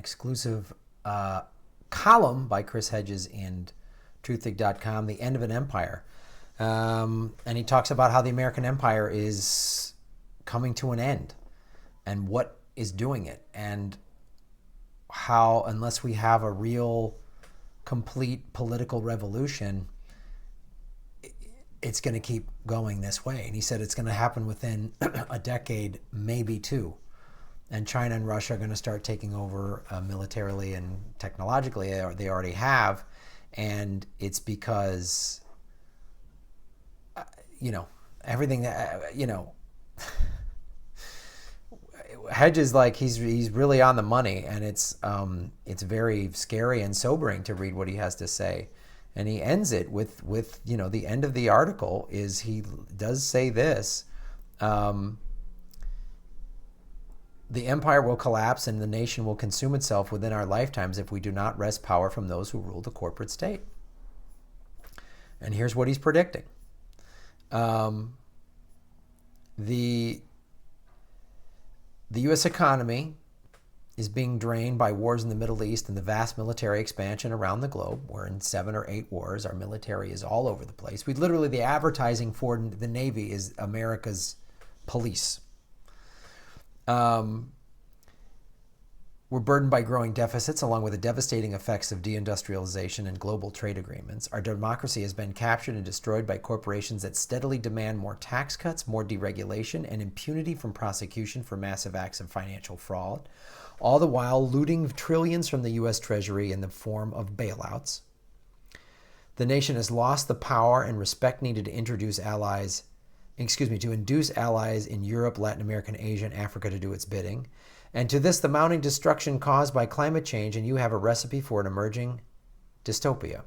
exclusive column by Chris Hedges in truthdig.com, The End of an Empire. And he talks about how the American empire is coming to an end and what is doing it, and how, unless we have a real, complete political revolution, it's going to keep going this way. And he said it's going to happen within a decade, maybe two. And China and Russia are going to start taking over militarily and technologically. They already have. And it's because, everything that, Hedges, like, he's really on the money, and it's very scary and sobering to read what he has to say. And he ends it with the end of the article is, he does say this: the empire will collapse and the nation will consume itself within our lifetimes if we do not wrest power from those who rule the corporate state. And here's what he's predicting. The U.S. economy is being drained by wars in the Middle East and the vast military expansion around the globe. We're in 7 or 8 wars. Our military is all over the place. The advertising for the Navy is America's police. We're burdened by growing deficits, along with the devastating effects of deindustrialization and global trade agreements. Our democracy has been captured and destroyed by corporations that steadily demand more tax cuts, more deregulation, and impunity from prosecution for massive acts of financial fraud, all the while looting trillions from the U.S. Treasury in the form of bailouts. The nation has lost the power and respect needed to induce allies in Europe, Latin America, and Asia, and Africa to do its bidding. And to this, the mounting destruction caused by climate change, and you have a recipe for an emerging dystopia.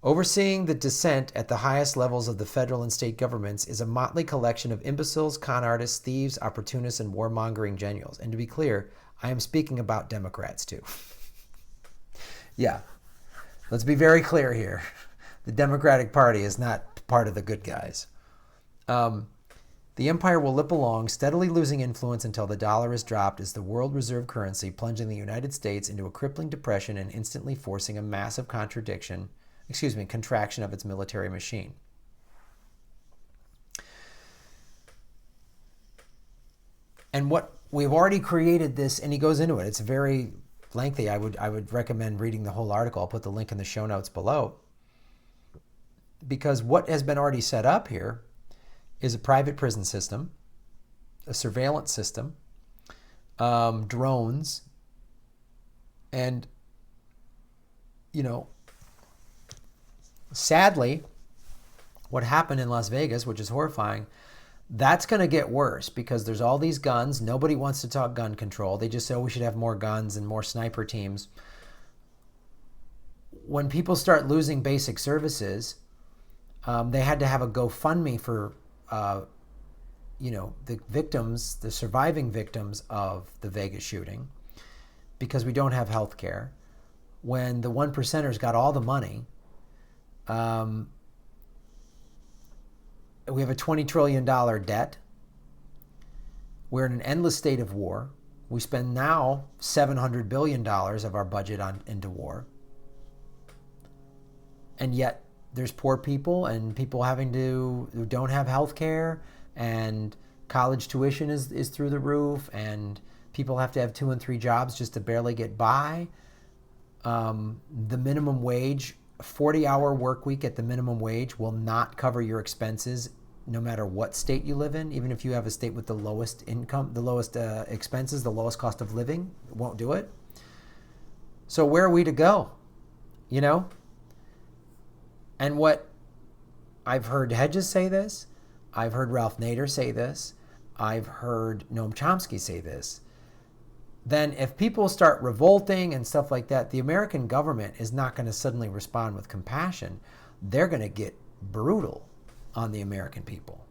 Overseeing the descent at the highest levels of the federal and state governments is a motley collection of imbeciles, con artists, thieves, opportunists, and warmongering geniuses. And to be clear, I am speaking about Democrats too. Yeah, let's be very clear here. The Democratic Party is not part of the good guys. The empire will limp along, steadily losing influence until the dollar is dropped as the world reserve currency, plunging the United States into a crippling depression and instantly forcing a massive contraction of its military machine. And what we've already created this, and he goes into it. It's very lengthy. I would recommend reading the whole article. I'll put the link in the show notes below. Because what has been already set up here is a private prison system, a surveillance system, drones, and, sadly, what happened in Las Vegas, which is horrifying, that's going to get worse because there's all these guns. Nobody wants to talk gun control. They just say, we should have more guns and more sniper teams. When people start losing basic services, they had to have a GoFundMe for the surviving victims of the Vegas shooting, because we don't have health care. When the 1%ers got all the money, we have a $20 trillion debt. We're in an endless state of war. We spend now $700 billion of our budget into war. And yet there's poor people and people who don't have health care, and college tuition is through the roof, and people have to have 2 and 3 jobs just to barely get by. The minimum wage, 40-hour work week at the minimum wage will not cover your expenses no matter what state you live in. Even if you have a state with the lowest income, the lowest expenses, the lowest cost of living, it won't do it. So where are we to go? And what I've heard Hedges say this, I've heard Ralph Nader say this, I've heard Noam Chomsky say this, then if people start revolting and stuff like that, the American government is not going to suddenly respond with compassion. They're going to get brutal on the American people.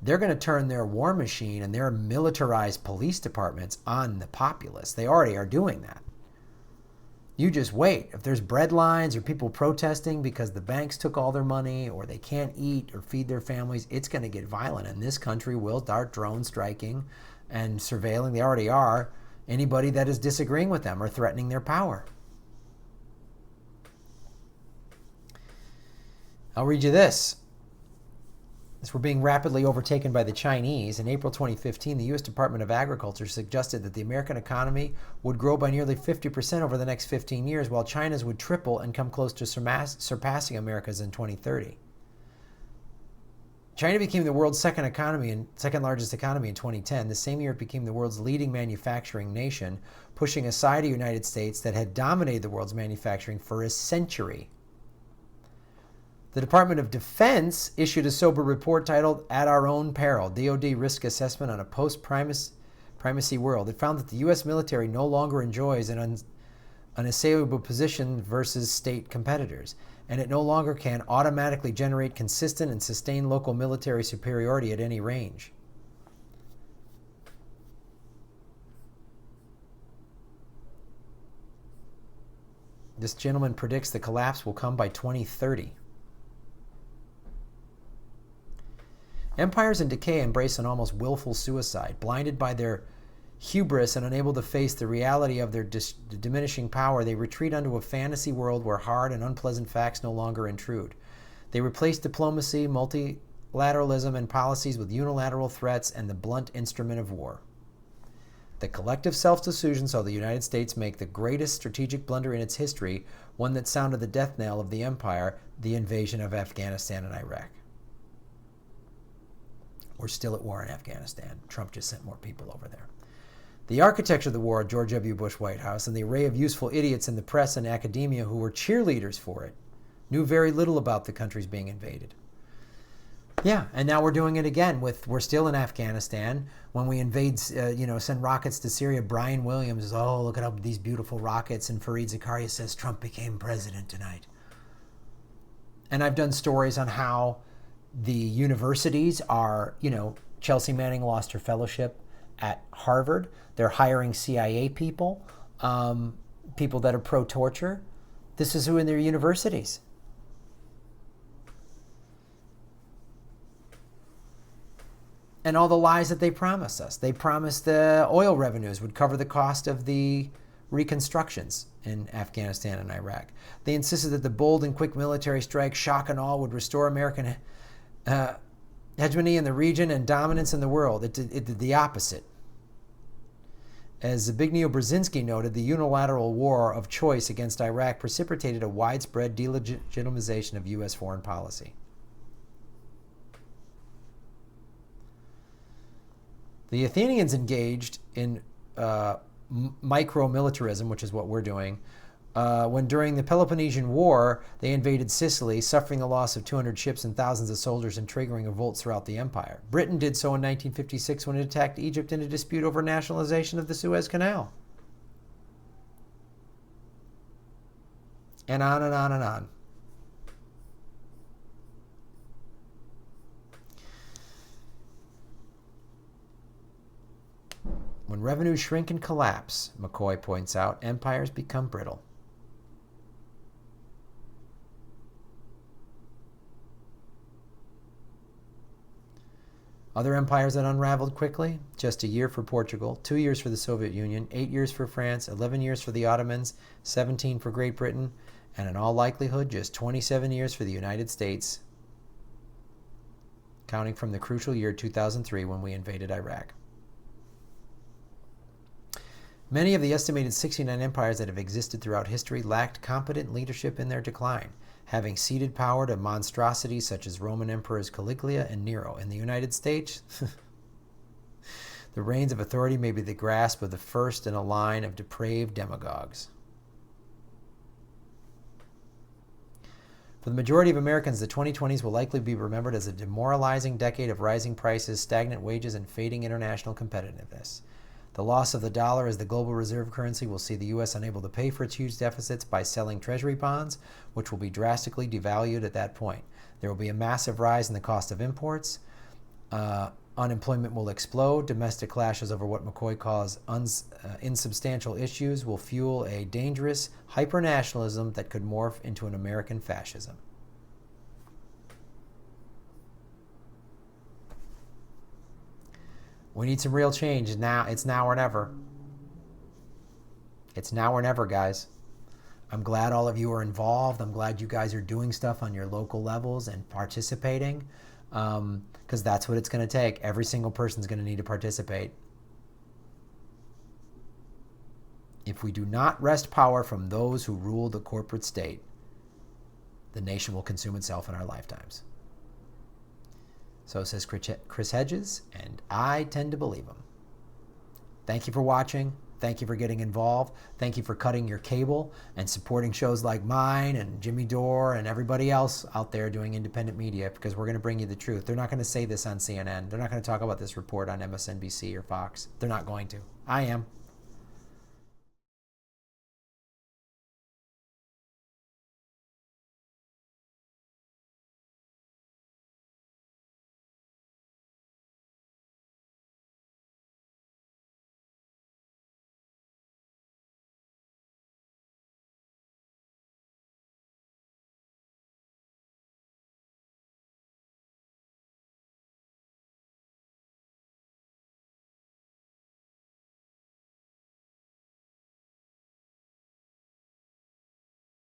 They're going to turn their war machine and their militarized police departments on the populace. They already are doing that. You just wait. If there's bread lines or people protesting because the banks took all their money or they can't eat or feed their families, it's going to get violent. And this country will start drone striking and surveilling. They already are. anybody that is disagreeing with them or threatening their power. I'll read you this. As we're being rapidly overtaken by the Chinese, in April 2015, the U.S. Department of Agriculture suggested that the American economy would grow by nearly 50% over the next 15 years, while China's would triple and come close to surpassing America's in 2030. China became the world's second largest economy in 2010. The same year, it became the world's leading manufacturing nation, pushing aside the United States that had dominated the world's manufacturing for a century. The Department of Defense issued a sober report titled At Our Own Peril, DoD Risk Assessment on a Post-Primacy World. It found that the U.S. military no longer enjoys an unassailable position versus state competitors, and it no longer can automatically generate consistent and sustained local military superiority at any range. This gentleman predicts the collapse will come by 2030. Empires in decay embrace an almost willful suicide. Blinded by their hubris and unable to face the reality of their diminishing power, they retreat unto a fantasy world where hard and unpleasant facts no longer intrude. They replace diplomacy, multilateralism, and policies with unilateral threats and the blunt instrument of war. The collective self-delusion saw the United States make the greatest strategic blunder in its history, one that sounded the death knell of the empire, the invasion of Afghanistan and Iraq. We're still at war in Afghanistan. Trump just sent more people over there. The architecture of the war at George W. Bush White House and the array of useful idiots in the press and academia who were cheerleaders for it knew very little about the countries being invaded. Yeah, and now we're doing it again. We're still in Afghanistan. When we invade, send rockets to Syria, Brian Williams is, oh, look at these beautiful rockets. And Fareed Zakaria says, Trump became president tonight. And I've done stories on how the universities are, Chelsea Manning lost her fellowship at Harvard. They're hiring CIA people, people that are pro-torture. This is who in their universities. And all the lies that they promised us. They promised the oil revenues would cover the cost of the reconstructions in Afghanistan and Iraq. They insisted that the bold and quick military strike, shock and all, would restore American hegemony in the region and dominance in the world. It did the opposite. As Zbigniew Brzezinski noted, the unilateral war of choice against Iraq precipitated a widespread delegitimization of U.S. foreign policy. The Athenians engaged in micro-militarism, which is what we're doing, when during the Peloponnesian War, they invaded Sicily, suffering the loss of 200 ships and thousands of soldiers and triggering revolts throughout the empire. Britain did so in 1956 when it attacked Egypt in a dispute over nationalization of the Suez Canal. And on and on and on. When revenues shrink and collapse, McCoy points out, empires become brittle. Other empires that unraveled quickly, just a year for Portugal, 2 years for the Soviet Union, 8 years for France, 11 years for the Ottomans, 17 for Great Britain, and in all likelihood, just 27 years for the United States, counting from the crucial year 2003 when we invaded Iraq. Many of the estimated 69 empires that have existed throughout history lacked competent leadership in their decline, having ceded power to monstrosities such as Roman emperors Caligula and Nero. In the United States, the reins of authority may be the grasp of the first in a line of depraved demagogues. For the majority of Americans, the 2020s will likely be remembered as a demoralizing decade of rising prices, stagnant wages, and fading international competitiveness. The loss of the dollar as the global reserve currency will see the U.S. unable to pay for its huge deficits by selling treasury bonds, which will be drastically devalued at that point. There will be a massive rise in the cost of imports. Unemployment will explode. Domestic clashes over what McCoy calls insubstantial issues will fuel a dangerous hyper-nationalism that could morph into an American fascism. We need some real change now. It's now or never. It's now or never, guys. I'm glad all of you are involved. I'm glad you guys are doing stuff on your local levels and participating, because that's what it's going to take. Every single person's going to need to participate. If we do not wrest power from those who rule the corporate state, the nation will consume itself in our lifetimes. So says Chris Hedges, and I tend to believe him. Thank you for watching. Thank you for getting involved. Thank you for cutting your cable and supporting shows like mine and Jimmy Dore and everybody else out there doing independent media, because we're going to bring you the truth. They're not going to say this on CNN. They're not going to talk about this report on MSNBC or Fox. They're not going to. I am.